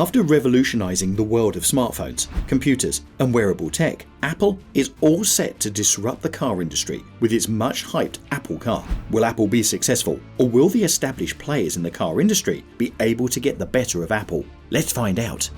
After revolutionizing the world of smartphones, computers, and wearable tech, Apple is all set to disrupt the car industry with its much-hyped Apple Car. Will Apple be successful, or will the established players in the car industry be able to get the better of Apple? Let's find out.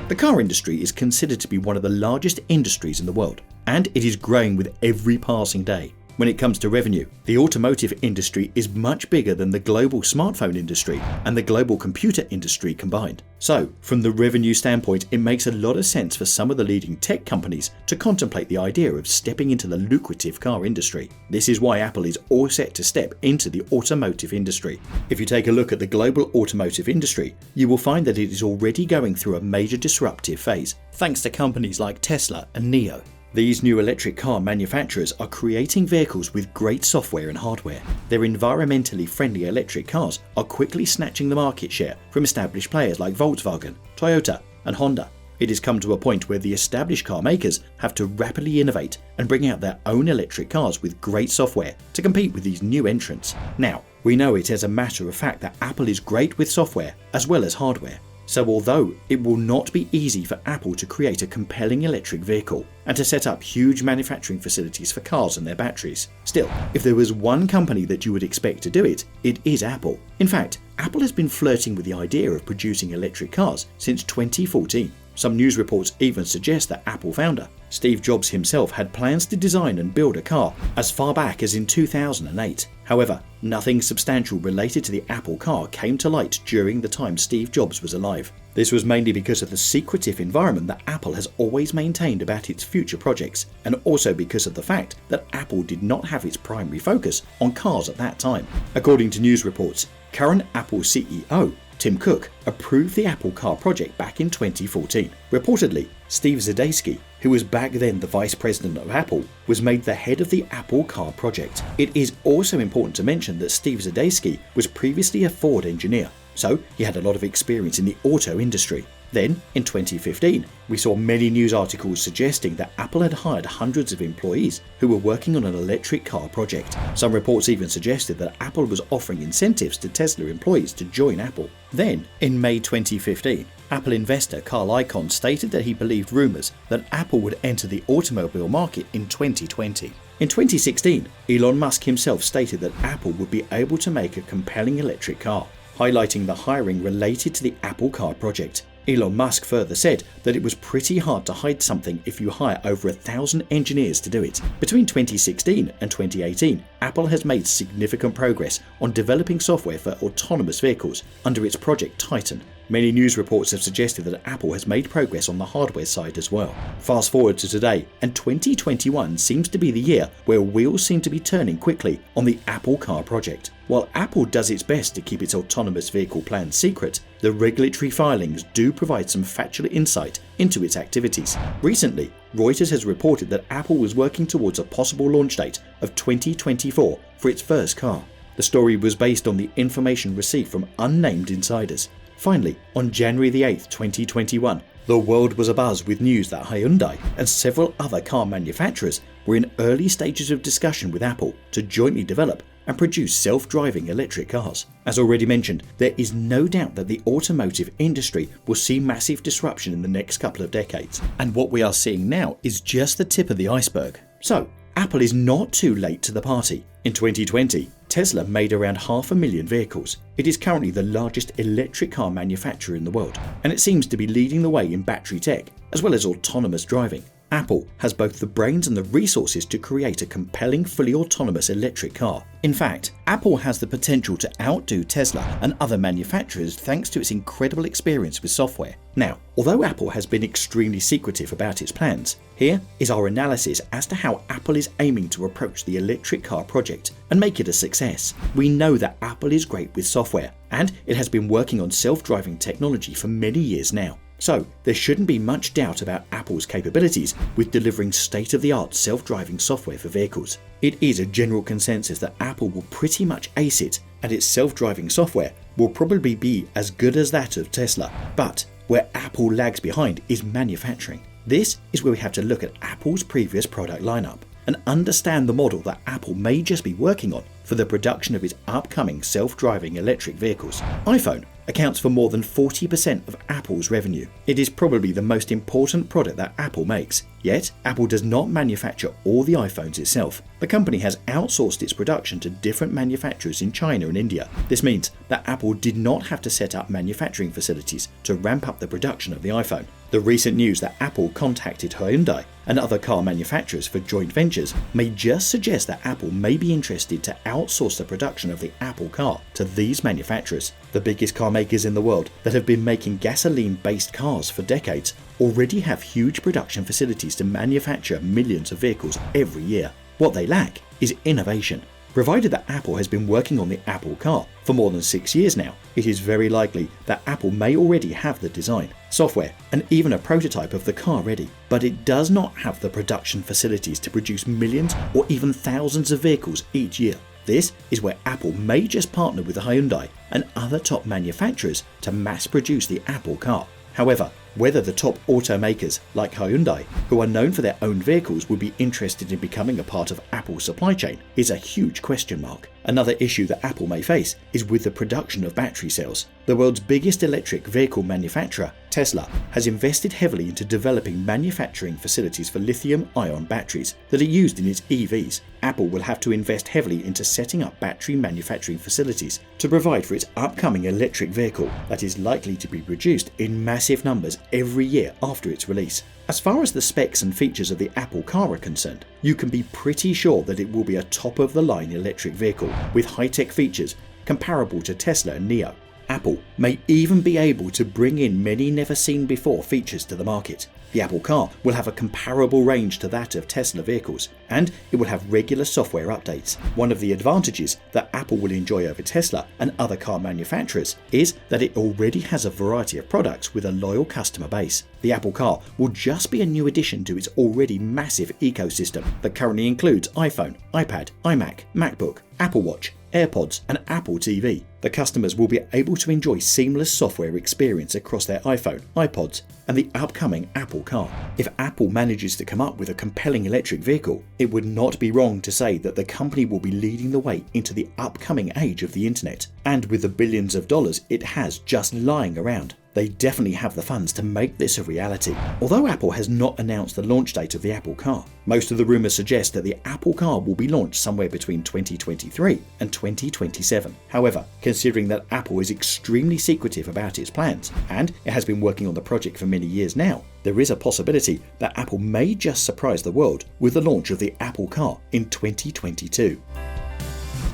The car industry is considered to be one of the largest industries in the world, and it is growing with every passing day. When it comes to revenue, the automotive industry is much bigger than the global smartphone industry and the global computer industry combined. So, from the revenue standpoint, it makes a lot of sense for some of the leading tech companies to contemplate the idea of stepping into the lucrative car industry. This is why Apple is all set to step into the automotive industry. If you take a look at the global automotive industry, you will find that it is already going through a major disruptive phase, thanks to companies like Tesla and NIO. These new electric car manufacturers are creating vehicles with great software and hardware. Their environmentally friendly electric cars are quickly snatching the market share from established players like Volkswagen, Toyota, and Honda. It has come to a point where the established car makers have to rapidly innovate and bring out their own electric cars with great software to compete with these new entrants. Now, we know it as a matter of fact that Apple is great with software as well as hardware. So although it will not be easy for Apple to create a compelling electric vehicle and to set up huge manufacturing facilities for cars and their batteries, still, if there was one company that you would expect to do it, it is Apple. In fact, Apple has been flirting with the idea of producing electric cars since 2014. Some news reports even suggest that Apple founder Steve Jobs himself had plans to design and build a car as far back as in 2008. However, nothing substantial related to the Apple car came to light during the time Steve Jobs was alive. This was mainly because of the secretive environment that Apple has always maintained about its future projects, and also because of the fact that Apple did not have its primary focus on cars at that time. According to news reports, current Apple CEO Tim Cook approved the Apple Car project back in 2014. Reportedly, Steve Zadarsky, who was back then the vice president of Apple, was made the head of the Apple Car project. It is also important to mention that Steve Zadarsky was previously a Ford engineer, so he had a lot of experience in the auto industry. Then, in 2015, we saw many news articles suggesting that Apple had hired hundreds of employees who were working on an electric car project. Some reports even suggested that Apple was offering incentives to Tesla employees to join Apple. Then, in May 2015, Apple investor Carl Icahn stated that he believed rumors that Apple would enter the automobile market in 2020. In 2016, Elon Musk himself stated that Apple would be able to make a compelling electric car, highlighting the hiring related to the Apple Car project. Elon Musk further said that it was pretty hard to hide something if you hire over 1,000 engineers to do it. Between 2016 and 2018, Apple has made significant progress on developing software for autonomous vehicles under its Project Titan. Many news reports have suggested that Apple has made progress on the hardware side as well. Fast forward to today, and 2021 seems to be the year where wheels seem to be turning quickly on the Apple Car project. While Apple does its best to keep its autonomous vehicle plans secret, the regulatory filings do provide some factual insight into its activities. Recently, Reuters has reported that Apple was working towards a possible launch date of 2024 for its first car. The story was based on the information received from unnamed insiders. Finally, on January 8, 2021, the world was abuzz with news that Hyundai and several other car manufacturers were in early stages of discussion with Apple to jointly develop and produce self-driving electric cars. As already mentioned, there is no doubt that the automotive industry will see massive disruption in the next couple of decades. And what we are seeing now is just the tip of the iceberg. So, Apple is not too late to the party. In 2020, Tesla made around 500,000 vehicles. It is currently the largest electric car manufacturer in the world, and it seems to be leading the way in battery tech, as well as autonomous driving. Apple has both the brains and the resources to create a compelling fully autonomous electric car. In fact, Apple has the potential to outdo Tesla and other manufacturers thanks to its incredible experience with software. Now, although Apple has been extremely secretive about its plans, here is our analysis as to how Apple is aiming to approach the electric car project and make it a success. We know that Apple is great with software, and it has been working on self-driving technology for many years now. So, there shouldn't be much doubt about Apple's capabilities with delivering state-of-the-art self-driving software for vehicles. It is a general consensus that Apple will pretty much ace it, and its self-driving software will probably be as good as that of Tesla. But where Apple lags behind is manufacturing. This is where we have to look at Apple's previous product lineup. and understand the model that Apple may just be working on for the production of its upcoming self-driving electric vehicles. iPhone accounts for more than 40% of Apple's revenue. It is probably the most important product that Apple makes. Yet, Apple does not manufacture all the iPhones itself. The company has outsourced its production to different manufacturers in China and India. This means that Apple did not have to set up manufacturing facilities to ramp up the production of the iPhone. The recent news that Apple contacted Hyundai and other car manufacturers for joint ventures may just suggest that Apple may be interested to outsource the production of the Apple car to these manufacturers. The biggest car makers in the world that have been making gasoline-based cars for decades already have huge production facilities to manufacture millions of vehicles every year. What they lack is innovation. Provided that Apple has been working on the Apple car for more than 6 years now, it is very likely that Apple may already have the design, software, and even a prototype of the car ready, but it does not have the production facilities to produce millions or even thousands of vehicles each year. This is where Apple may just partner with Hyundai and other top manufacturers to mass produce the Apple car. However, whether the top automakers like Hyundai, who are known for their own vehicles, would be interested in becoming a part of Apple's supply chain is a huge question mark. Another issue that Apple may face is with the production of battery cells. The world's biggest electric vehicle manufacturer, Tesla, has invested heavily into developing manufacturing facilities for lithium-ion batteries that are used in its EVs. Apple will have to invest heavily into setting up battery manufacturing facilities to provide for its upcoming electric vehicle that is likely to be produced in massive numbers every year after its release. As far as the specs and features of the Apple car are concerned, you can be pretty sure that it will be a top-of-the-line electric vehicle with high-tech features comparable to Tesla and NIO. Apple may even be able to bring in many never-seen-before features to the market. The Apple car will have a comparable range to that of Tesla vehicles, and it will have regular software updates. One of the advantages that Apple will enjoy over Tesla and other car manufacturers is that it already has a variety of products with a loyal customer base. The Apple car will just be a new addition to its already massive ecosystem that currently includes iPhone, iPad, iMac, MacBook, Apple Watch, AirPods, and Apple TV. The customers will be able to enjoy seamless software experience across their iPhone, iPods, and the upcoming Apple car. If Apple manages to come up with a compelling electric vehicle, it would not be wrong to say that the company will be leading the way into the upcoming age of the internet. And with the billions of dollars it has just lying around, they definitely have the funds to make this a reality. Although Apple has not announced the launch date of the Apple car, most of the rumors suggest that the Apple car will be launched somewhere between 2023 and 2027. However, considering that Apple is extremely secretive about its plans, and it has been working on the project for many years now, there is a possibility that Apple may just surprise the world with the launch of the Apple car in 2022.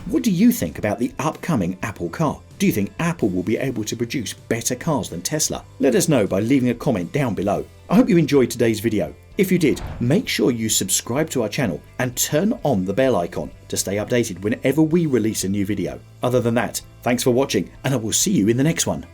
What do you think about the upcoming Apple car? Do you think Apple will be able to produce better cars than Tesla? Let us know by leaving a comment down below. I hope you enjoyed today's video. If you did, make sure you subscribe to our channel and turn on the bell icon to stay updated whenever we release a new video. Other than that, thanks for watching, and I will see you in the next one.